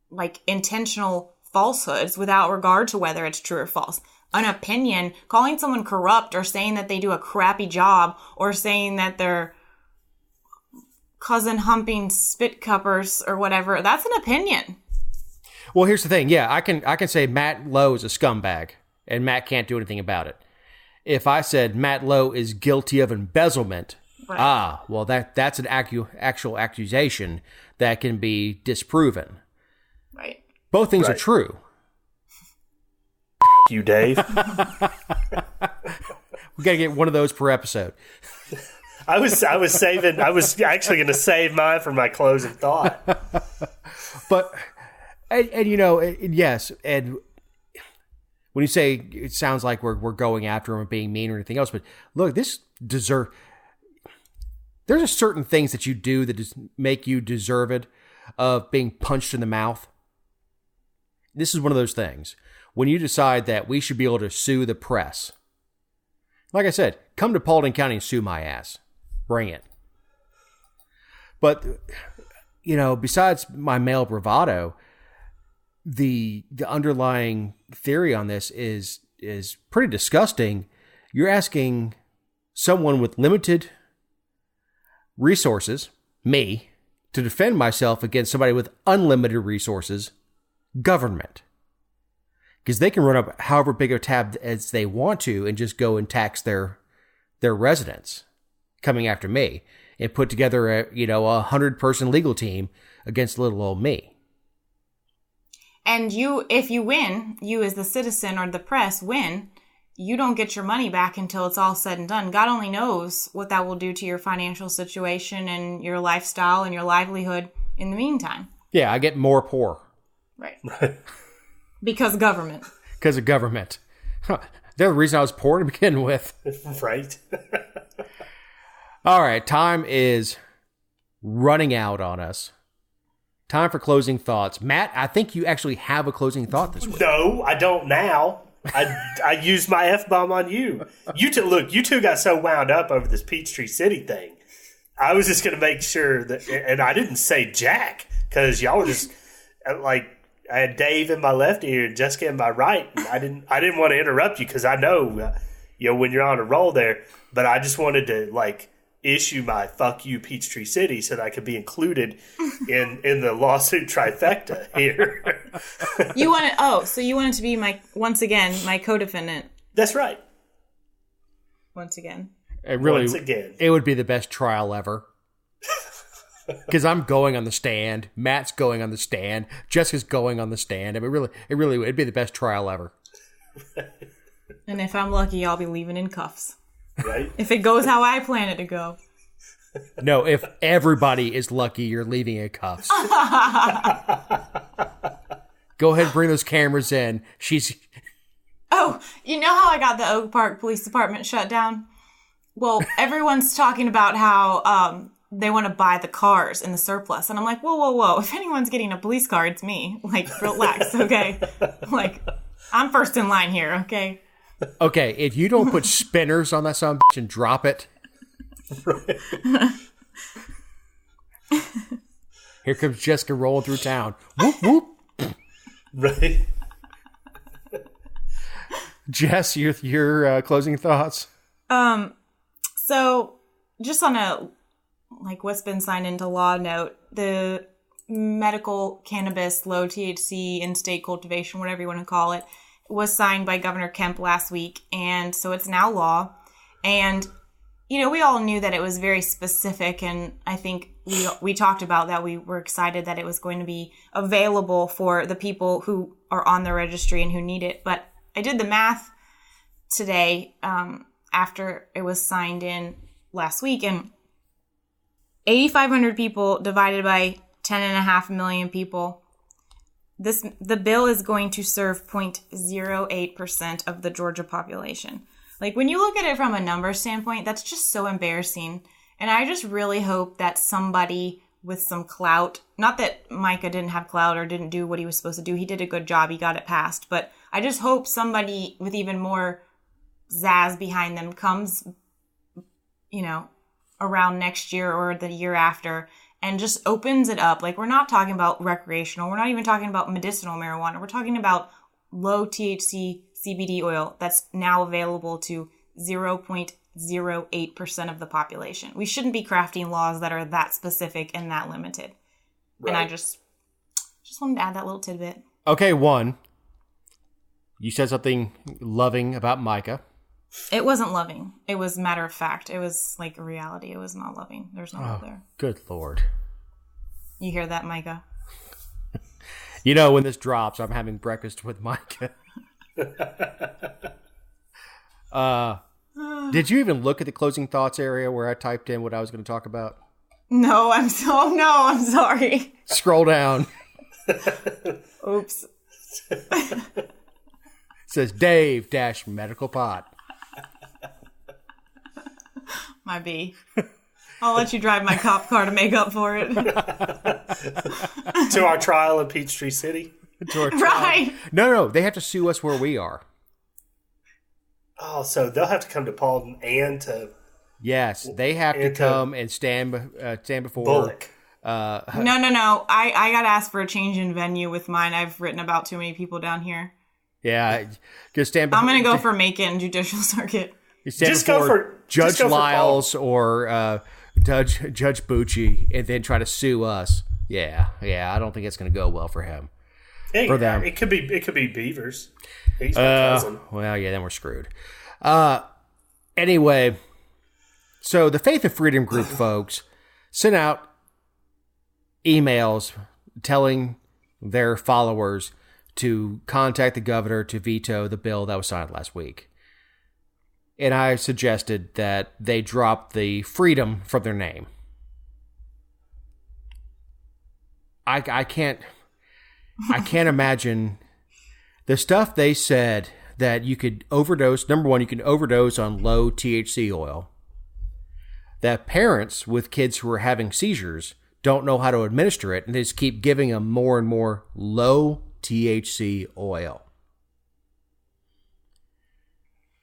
like intentional falsehoods without regard to whether it's true or false. An opinion, calling someone corrupt or saying that they do a crappy job or saying that they're cousin humping spit cuppers or whatever, that's an opinion. Well, here's the thing. Yeah, I can say Matt Lowe is a scumbag and Matt can't do anything about it. If I said Matt Lowe is guilty of embezzlement, right. Well, that's an actual accusation that can be disproven. Right. Both things are true. You, Dave. We got to get one of those per episode. I was actually going to save mine for my closing thought. But, and you know, yes, and when you say it sounds like we're going after him or being mean or anything else, but look, there's a certain things that you do that just make you deserved of being punched in the mouth. This is one of those things. When you decide that we should be able to sue the press, like I said, come to Paulding County and sue my ass. Bring it. But, you know, besides my male bravado, the underlying theory on this is pretty disgusting. You're asking someone with limited resources, me, to defend myself against somebody with unlimited resources, government. Because they can run up however big a tab as they want to and just go and tax their residents coming after me and put together a 100-person legal team against little old me. And if you win, you as the citizen or the press win, you don't get your money back until it's all said and done. God only knows what that will do to your financial situation and your lifestyle and your livelihood in the meantime. Yeah, I get more poor. Right. Because government. Because of government. They're the reason I was poor to begin with. Right. All right, time is running out on us. Time for closing thoughts. Matt, I think you actually have a closing thought this week. No, I don't now. I used my F-bomb on you. You two got so wound up over this Peachtree City thing. I was just going to make sure that, and I didn't say Jack, because y'all were just, like, I had Dave in my left ear and Jessica in my right. And I didn't want to interrupt you because I know, when you're on a roll there. But I just wanted to, like, issue my fuck you Peachtree City so that I could be included in the lawsuit trifecta here. So you wanted to be my co-defendant. That's right. Once again. It would be the best trial ever. Because I'm going on the stand, Matt's going on the stand, Jessica's going on the stand. I mean, it'd be the best trial ever. And if I'm lucky, I'll be leaving in cuffs. Right? If it goes how I plan it to go. No, if everybody is lucky, you're leaving in cuffs. Go ahead and bring those cameras in. Oh, you know how I got the Oak Park Police Department shut down? Well, everyone's talking about how they want to buy the cars in the surplus. And I'm like, whoa. If anyone's getting a police car, it's me. Like, relax, okay? Like, I'm first in line here, okay? Okay, if you don't put spinners on that son of a bitch and drop it, Right. Here comes Jessica rolling through town. Whoop, whoop. Right. Jess, your closing thoughts? So just on a, like, what's been signed into law note, the medical cannabis, low THC, in-state cultivation, whatever you want to call it, was signed by Governor Kemp last week. And so it's now law. And, you know, we all knew that it was very specific. And I think we talked about that. We were excited that it was going to be available for the people who are on the registry and who need it. But I did the math today after it was signed in last week, and 8,500 people divided by 10.5 million people. The bill is going to serve 0.08% of the Georgia population. Like, when you look at it from a number standpoint, that's just so embarrassing. And I just really hope that somebody with some clout, not that Micah didn't have clout or didn't do what he was supposed to do. He did a good job. He got it passed. But I just hope somebody with even more zazz behind them comes, you know, around next year or the year after and just opens it up. Like, we're not talking about recreational. We're not even talking about medicinal marijuana. We're talking about low THC CBD oil that's now available to 0.08% of the population. We shouldn't be crafting laws that are that specific and that limited. Right. And I just wanted to add that little tidbit. Okay, one. You said something loving about Micah. It wasn't loving. It was matter of fact. It was like a reality. It was not loving. There's no love there. Good Lord. You hear that, Micah? You know, when this drops, I'm having breakfast with Micah. Did you even look at the closing thoughts area where I typed in what I was going to talk about? No, I'm sorry. Scroll down. Oops. It says Dave - medical pot. My B. I'll let you drive my cop car to make up for it. To our trial in Peachtree City. Right. No. They have to sue us where we are. Oh, so they'll have to come to Paulden and to... Yes, they have to come and stand before... Bullock. No. I got asked for a change in venue with mine. I've written about too many people down here. Yeah, just stand before... I'm going to go for Macon Judicial Circuit. You stand before Judge Lyles or Judge Bucci and then try to sue us. Yeah, I don't think it's going to go well for him. Hey, for them. It could be Beavers. He's my cousin. Well, yeah, then we're screwed. Anyway, so the Faith and Freedom Group folks sent out emails telling their followers to contact the governor to veto the bill that was signed last week. And I suggested that they drop the freedom from their name. I can't imagine the stuff they said that you could overdose. Number one, you can overdose on low THC oil. That parents with kids who are having seizures don't know how to administer it, and they just keep giving them more and more low THC oil.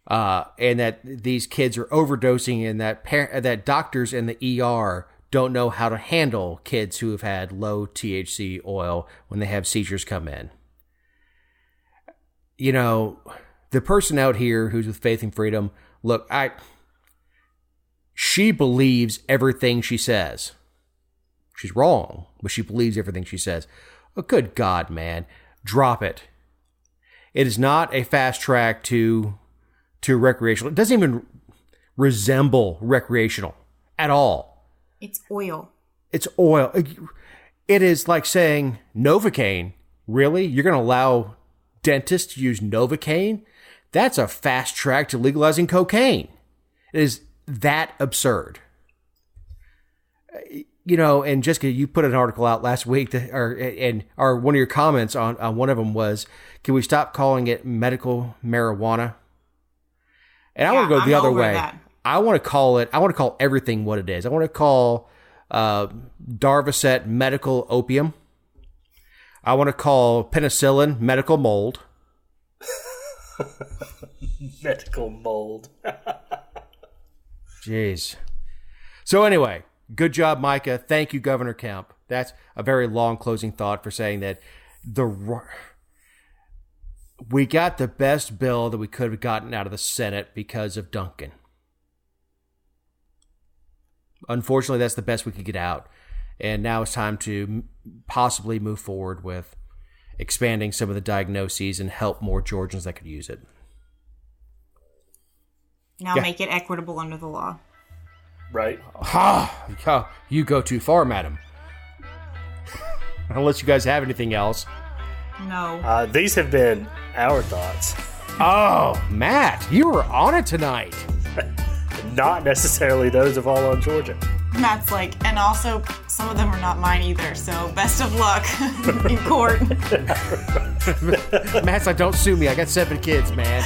And that these kids are overdosing, and that doctors in the ER don't know how to handle kids who have had low THC oil when they have seizures come in. You know, the person out here who's with Faith and Freedom, look, she believes everything she says. She's wrong, but she believes everything she says. Oh, good God, man. Drop it. It is not a fast track to recreational. It doesn't even resemble recreational at all. It's oil. It's oil. It is like saying Novocaine. Really? You're going to allow dentists to use Novocaine? That's a fast track to legalizing cocaine. It is that absurd. You know, and Jessica, you put an article out last week, or one of your comments on one of them was, can we stop calling it medical marijuana? And I want to go the other way. That. I want to call everything what it is. I want to call Darvocet medical opium. I want to call penicillin medical mold. Medical mold. Jeez. So anyway, good job, Micah. Thank you, Governor Kemp. That's a very long closing thought for saying that we got the best bill that we could have gotten out of the Senate because of Duncan. Unfortunately, that's the best we could get out. And now it's time to possibly move forward with expanding some of the diagnoses and help more Georgians that could use it. Now make it equitable under the law. Right. You go too far, madam. Unless you guys have anything else. No. These have been our thoughts. Oh, Matt, you were on it tonight. Not necessarily those of All on Georgia. Matt's like, and also some of them are not mine either, so best of luck in court. Matt's like, don't sue me. I got 7 kids, man.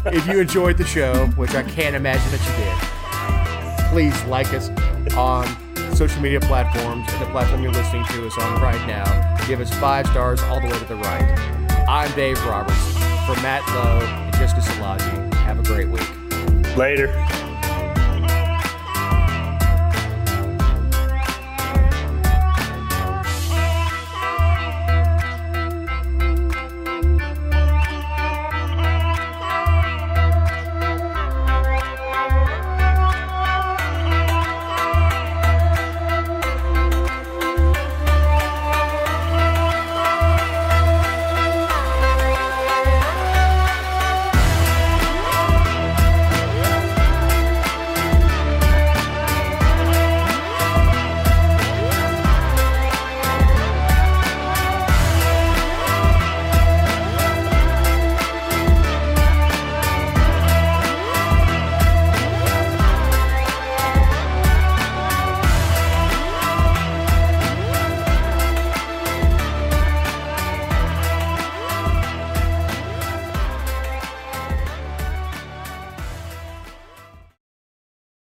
If you enjoyed the show, which I can't imagine that you did, please like us on social media platforms and the platform you're listening to us on right now. Give us 5 stars all the way to the right. I'm Dave Roberts. For Matt Lowe and Jessica Szilagyi, have a great week. Later.